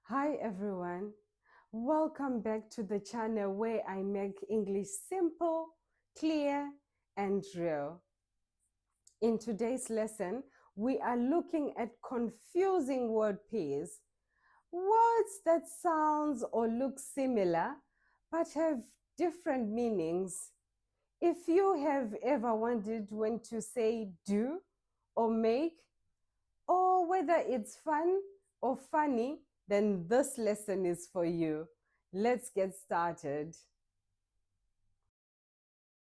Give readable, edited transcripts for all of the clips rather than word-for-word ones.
Hi everyone, welcome back to the channel where I make English simple, clear, and real. In today's lesson, we are looking at confusing word pairs, words that sound or look similar but have different meanings. If you have ever wondered when to say do or make, or whether it's fun or funny, then this lesson is for you. Let's get started.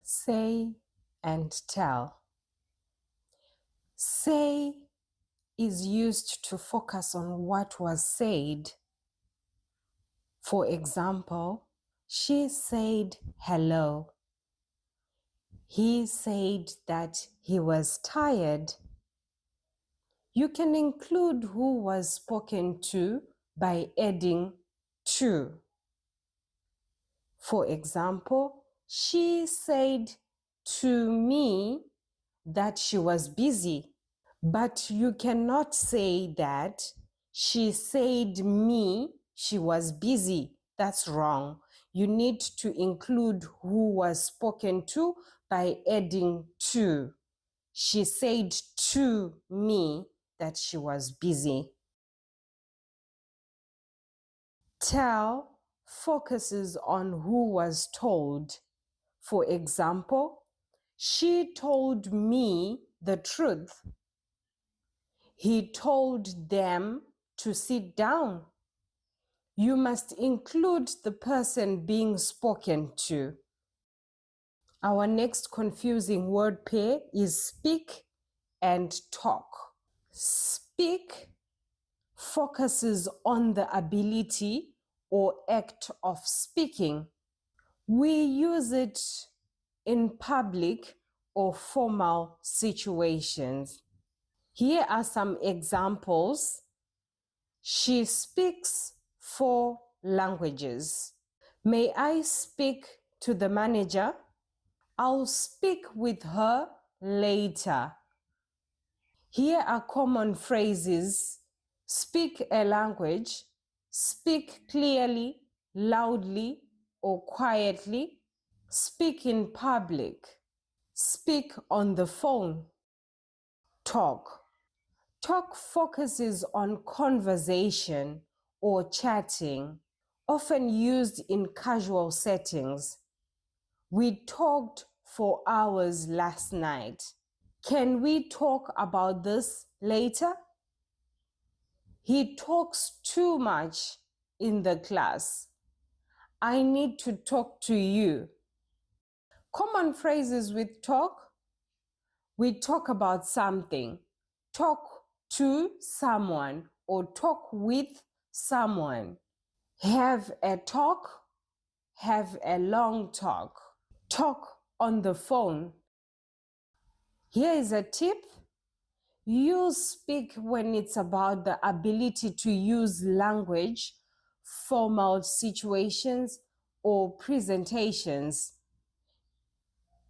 Say and tell. Say is used to focus on what was said. For example, she said hello. He said that he was tired. You can include who was spoken to by adding to. For example, she said to me that she was busy. But you cannot say that she said me she was busy. That's wrong. You need to include who was spoken to by adding to. She said to me that she was busy. Tell focuses on who was told. For example, she told me the truth. He told them to sit down. You must include the person being spoken to. Our next confusing word pair is speak and talk. Speak focuses on the ability or act of speaking. We use it in public or formal situations. Here are some examples. She speaks 4 languages. May I speak to the manager? I'll speak with her later. Here are common phrases. Speak a language. Speak clearly, loudly, or quietly. Speak in public. Speak on the phone. Talk. Talk focuses on conversation or chatting, often used in casual settings. We talked for hours last night. Can we talk about this later? He talks too much in the class. I need to talk to you. Common phrases with talk. We talk about something. Talk to someone or talk with someone. Have a talk. Have a long talk. Talk on the phone. Here is a tip. Use speak when it's about the ability to use language, formal situations, or presentations.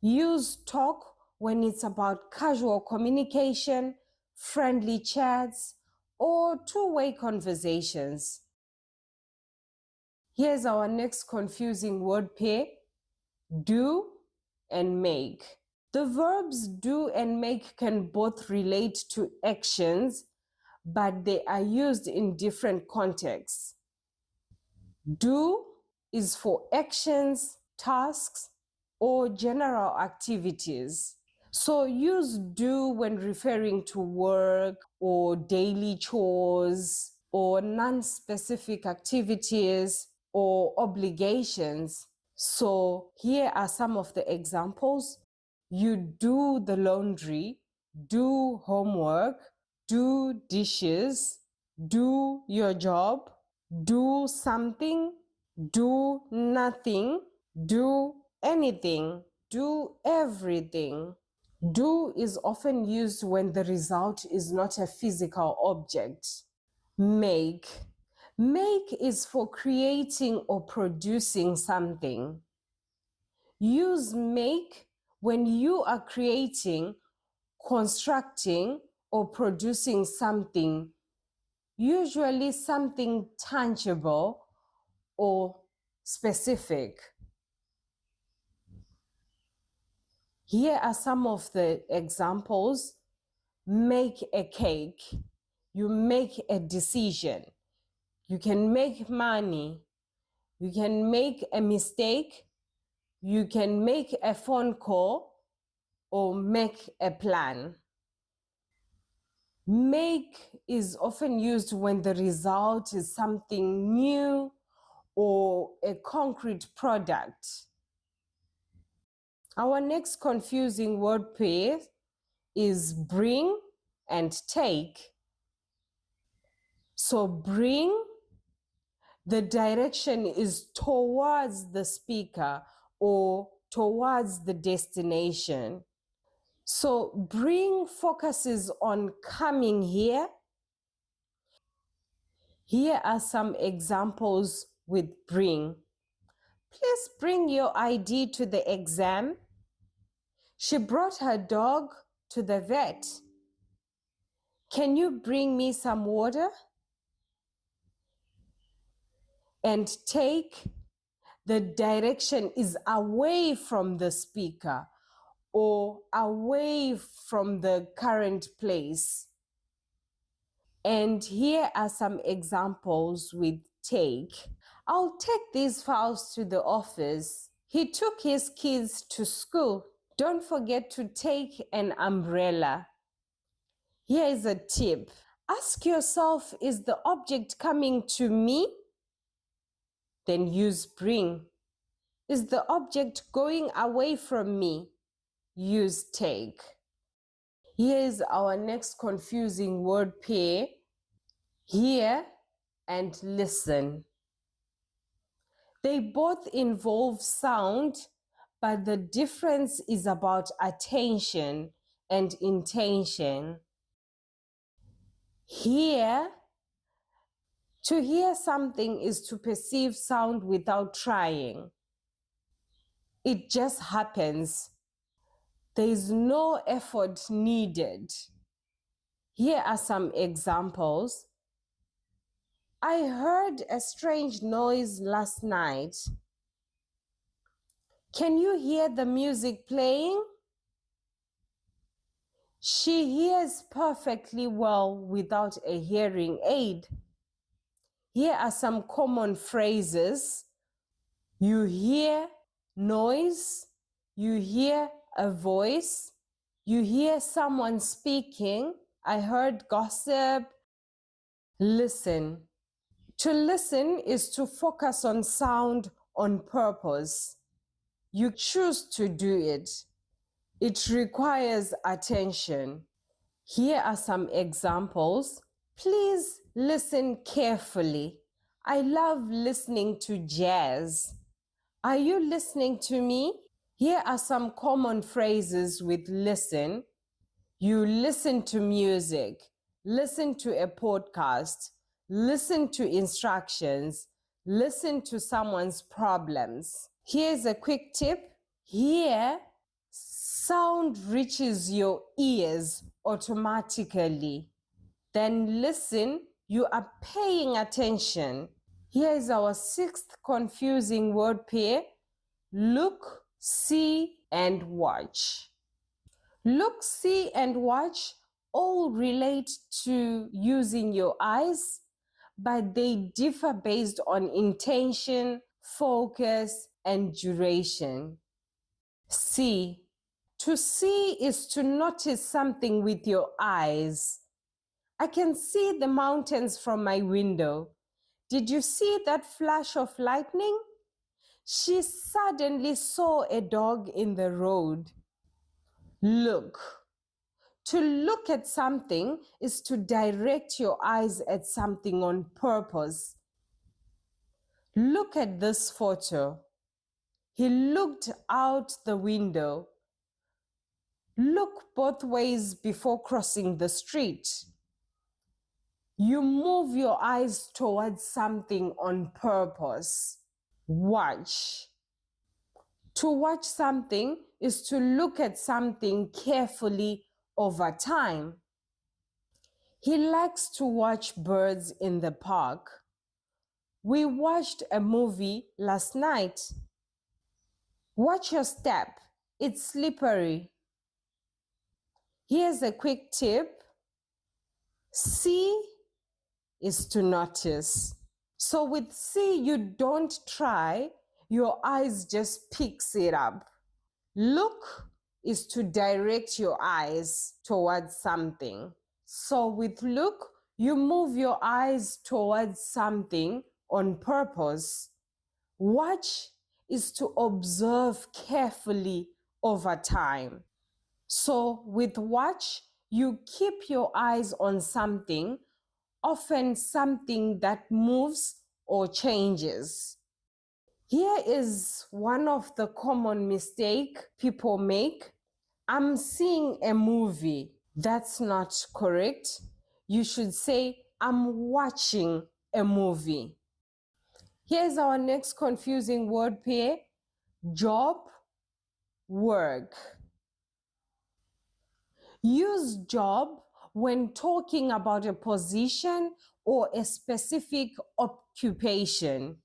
Use talk when it's about casual communication, friendly chats, or two-way conversations. Here's our next confusing word pair, do and make. The verbs do and make can both relate to actions, but they are used in different contexts. Do is for actions, tasks, or general activities. So use do when referring to work or daily chores or non-specific activities or obligations. So here are some of the examples. You do the laundry, do homework, do dishes, do your job, do something, do nothing, do anything, do everything. Do is often used when the result is not a physical object. Make. Make is for creating or producing something. Use make when you are creating, constructing, or producing something. usually something tangible or specific. Here are some of the examples. Make a cake. You make a decision. You can make money. You can make a mistake. You can make a phone call or make a plan. Make is often used when the result is something new or a concrete product. Our next confusing word pair is bring and take. So bring, the direction is towards the speaker or towards the destination. So bring focuses on coming here. Here are some examples with bring. Please bring your ID to the exam. She brought her dog to the vet. Can you bring me some water? And take, the direction is away from the speaker or away from the current place. And here are some examples with take. I'll take these files to the office. He took his kids to school. Don't forget to take an umbrella. Here is a tip. Ask yourself, is the object coming to me? Then use bring. Is the object going away from me? Use take. Here is our next confusing word pair. Hear and listen. They both involve sound, but the difference is about attention and intention. Hear, to hear something is to perceive sound without trying. It just happens. There is no effort needed. Here are some examples. I heard a strange noise last night. Can you hear the music playing? She hears perfectly well without a hearing aid. Here are some common phrases. You hear noise. You hear a voice. You hear someone speaking. I heard gossip. Listen. To listen is to focus on sound on purpose. You choose to do it. It requires attention. Here are some examples. Please listen carefully. I love listening to jazz. Are you listening to me? Here are some common phrases with listen. You listen to music, listen to a podcast, listen to instructions, listen to someone's problems. Here's a quick tip. Here, sound reaches your ears automatically. Then listen, you are paying attention. Here is our sixth confusing word pair. Look, see, and watch. Look, see, and watch all relate to using your eyes, but they differ based on intention, focus, and duration. See. To see is to notice something with your eyes. I can see the mountains from my window. Did you see that flash of lightning? She suddenly saw a dog in the road. Look. To look at something is to direct your eyes at something on purpose. Look at this photo. He looked out the window. Look both ways before crossing the street. You move your eyes towards something on purpose. Watch. To watch something is to look at something carefully over time. He likes to watch birds in the park. We watched a movie last night. Watch your step. It's slippery. Here's a quick tip. See is to notice. So with see, you don't try, your eyes just picks it up. Look is to direct your eyes towards something. So with look, you move your eyes towards something on purpose. Watch is to observe carefully over time. So with watch, you keep your eyes on something, often something that moves or changes. Here is one of the common mistake people make. I'm seeing a movie. That's not correct. You should say, I'm watching a movie. Here's our next confusing word pair. Job, work. Use job when talking about a position or a specific occupation.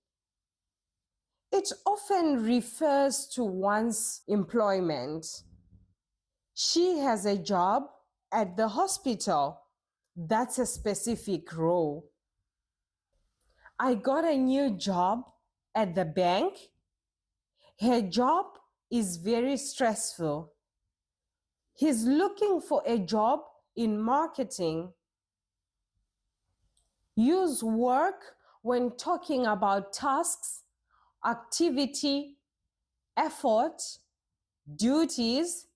It often refers to one's employment. She has a job at the hospital. That's a specific role. I got a new job at the bank. Her job is very stressful. He's looking for a job in marketing. Use work when talking about tasks, activity, effort, duties,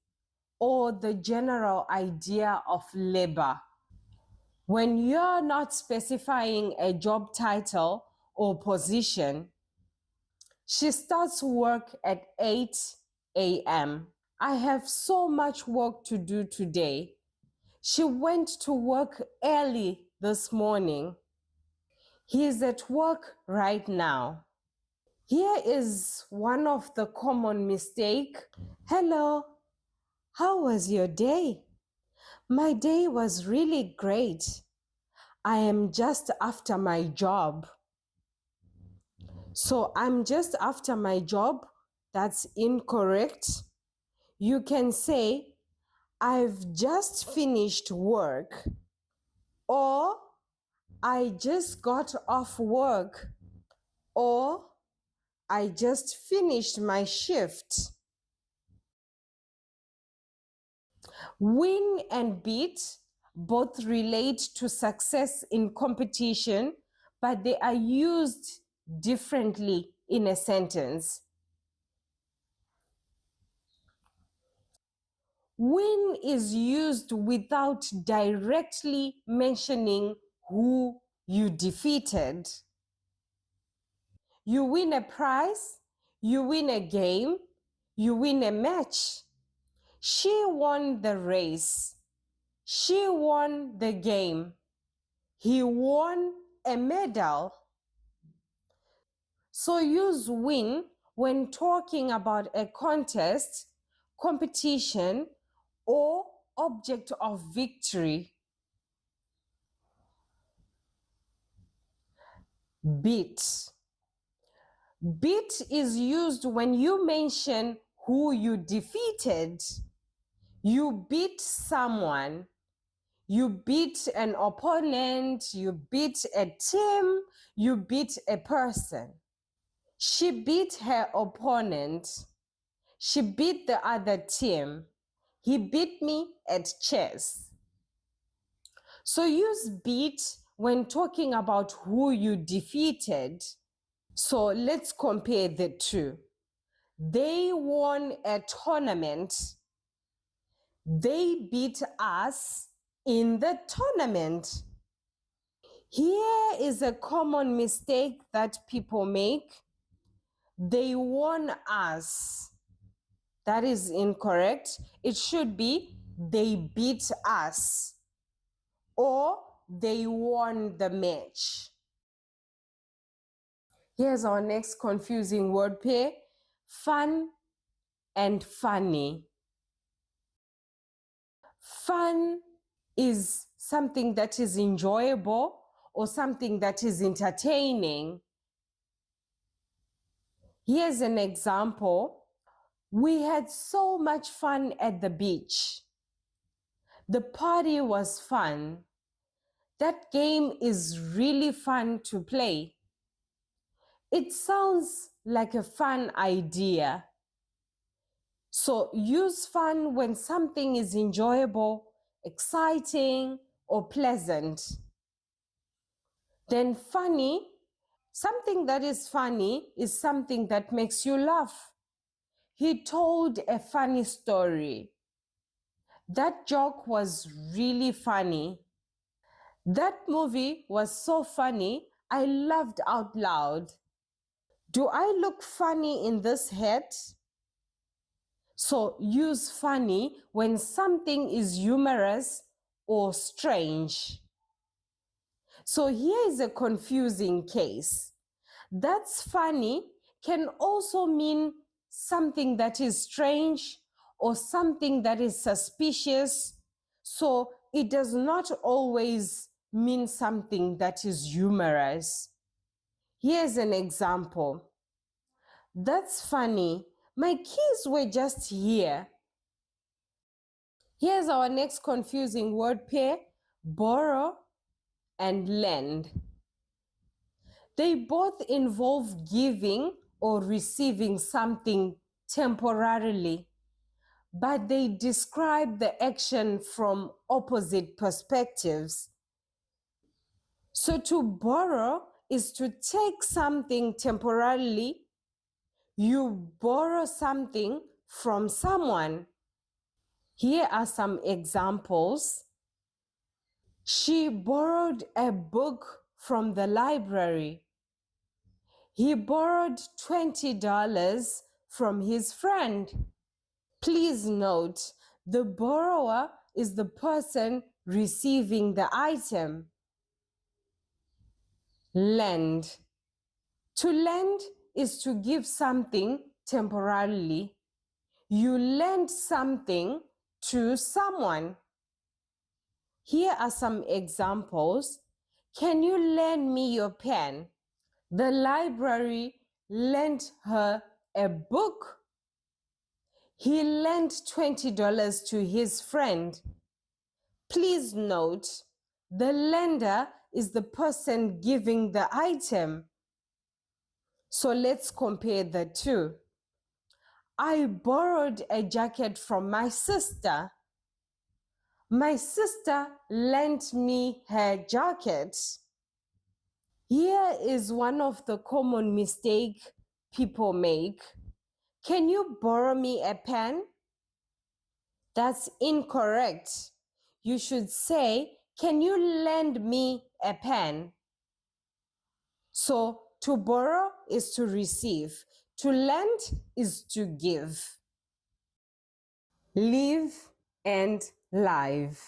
or the general idea of labor. When you're not specifying a job title or position, she starts work at 8 a.m. I have so much work to do today. She went to work early this morning. He's at work right now. Here is one of the common mistake. Hello, how was your day? My day was really great. I am just after my job. So I'm just after my job. That's incorrect. You can say, I've just finished work, or I just got off work, or I just finished my shift. Win and beat both relate to success in competition, but they are used differently in a sentence. Win is used without directly mentioning who you defeated. You win a prize, you win a game, you win a match. She won the race. She won the game. He won a medal. So use win when talking about a contest, competition, or object of victory. Beat. Beat is used when you mention who you defeated. You beat someone. You beat an opponent. You beat a team. You beat a person. She beat her opponent. She beat the other team. He beat me at chess. So use beat when talking about who you defeated. So let's compare the two. They won a tournament. They beat us in the tournament. Here is a common mistake that people make. They won us. That is incorrect. It should be they beat us or they won the match. Here's our next confusing word pair. Fun and funny. Fun is something that is enjoyable or something that is entertaining. Here's an example. We had so much fun at the beach. The party was fun. That game is really fun to play. It sounds like a fun idea. So use fun when something is enjoyable, exciting, or pleasant. Then funny, something that is funny is something that makes you laugh. He told a funny story. That joke was really funny. That movie was so funny, I laughed out loud. Do I look funny in this hat? So use funny when something is humorous or strange. So here is a confusing case. That's funny can also mean something that is strange or something that is suspicious. So it does not always mean something that is humorous. Here's an example. That's funny. My keys were just here. Here's our next confusing word pair, borrow and lend. They both involve giving or receiving something temporarily, but they describe the action from opposite perspectives. So to borrow is to take something temporarily. You borrow something from someone. Here are some examples. She borrowed a book from the library. He borrowed $20 from his friend. Please note, the borrower is the person receiving the item. Lend. To lend is to give something temporarily. You lend something to someone. Here are some examples. Can you lend me your pen? The library lent her a book. He lent $20 to his friend. Please note, the lender is the person giving the item. So let's compare the two. I borrowed a jacket from my sister. My sister lent me her jacket. Here is one of the common mistakes people make. Can you borrow me a pen? That's incorrect. You should say, can you lend me a pen? So to borrow is to receive. To lend is to give. Live and live.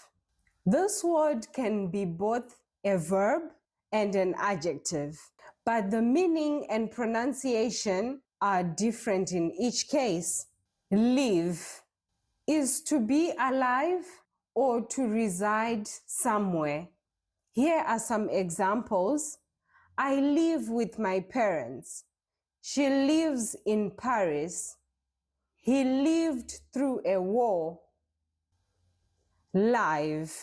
This word can be both a verb and an adjective, but the meaning and pronunciation are different in each case. Live is to be alive or to reside somewhere. Here are some examples. I live with my parents. She lives in Paris. He lived through a war. Live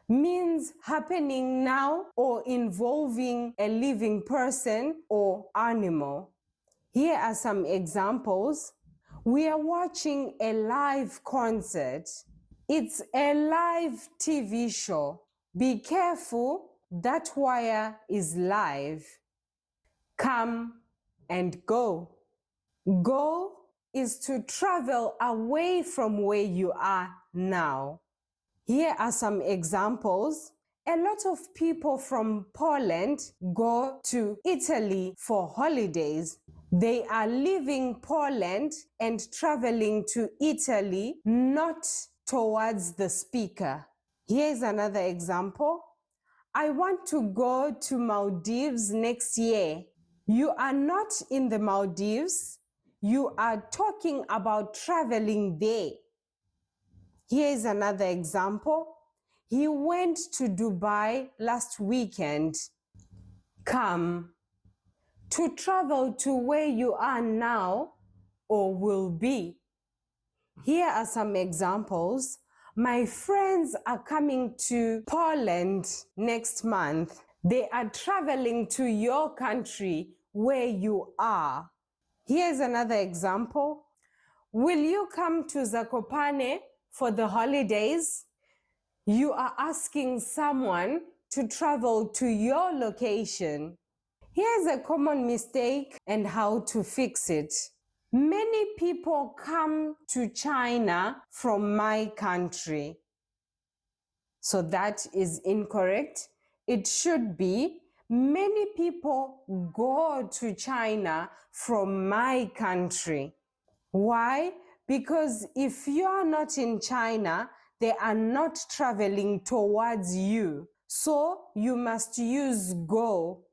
means happening now or involving a living person or animal. Here are some examples. We are watching a live concert. It's a live TV show. Be careful, that wire is live. Come and go. Go is to travel away from where you are now. Here are some examples. A lot of people from Poland go to Italy for holidays. They are leaving Poland and traveling to Italy, not towards the speaker. Here's another example. I want to go to Maldives next year. You are not in the Maldives. You are talking about traveling there. Here is another example. He went to Dubai last weekend. Come. To travel to where you are now or will be. Here are some examples. My friends are coming to Poland next month. They are traveling to your country where you are. Here's another example. Will you come to Zakopane for the holidays? You are asking someone to travel to your location. Here's a common mistake and how to fix it. Many people come to China from my country. So that is incorrect. It should be many people go to China from my country. Why? Because if you are not in China, they are not traveling towards you. So you must use go.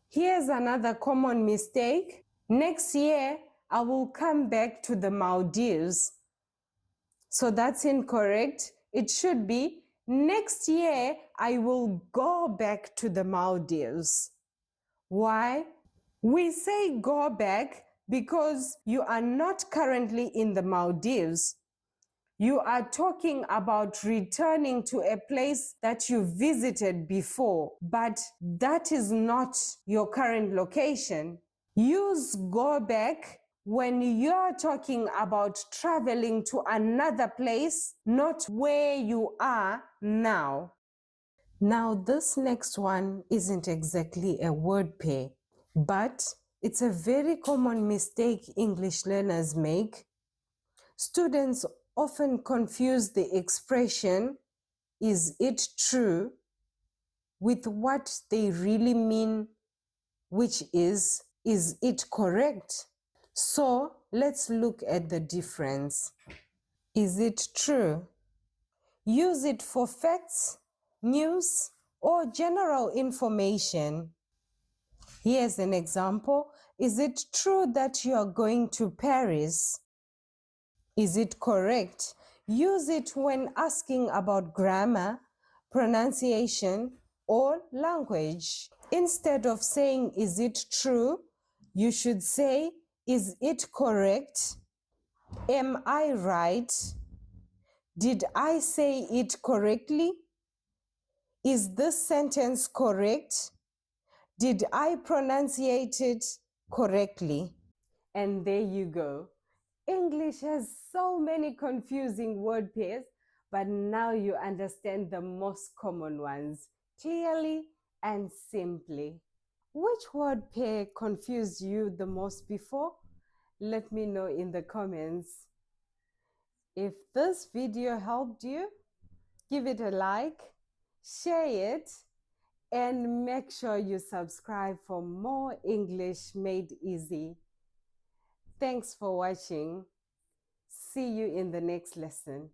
Here's another common mistake. Next year, I will come back to the Maldives. So that's incorrect. It should be next year, I will go back to the Maldives. Why? We say go back because you are not currently in the Maldives. You are talking about returning to a place that you visited before, but that is not your current location. Use go back when you're talking about traveling to another place, not where you are now. Now, this next one isn't exactly a word pair, but it's a very common mistake English learners make. Students often confuse the expression, is it true, with what they really mean, which is it correct? So let's look at the difference. Is it true? Use it for facts, news, or general information. Here's an example. Is it true that you are going to Paris? Is it correct? Use it when asking about grammar, pronunciation, or language. Instead of saying, is it true? You should say, is it correct? Am I right? Did I say it correctly? Is this sentence correct? Did I pronunciate it correctly? And there you go. English has so many confusing word pairs, but now you understand the most common ones clearly and simply. Which word pair confused you the most before? Let me know in the comments. If this video helped you, give it a like, share it, and make sure you subscribe for more English made easy. Thanks for watching. See you in the next lesson.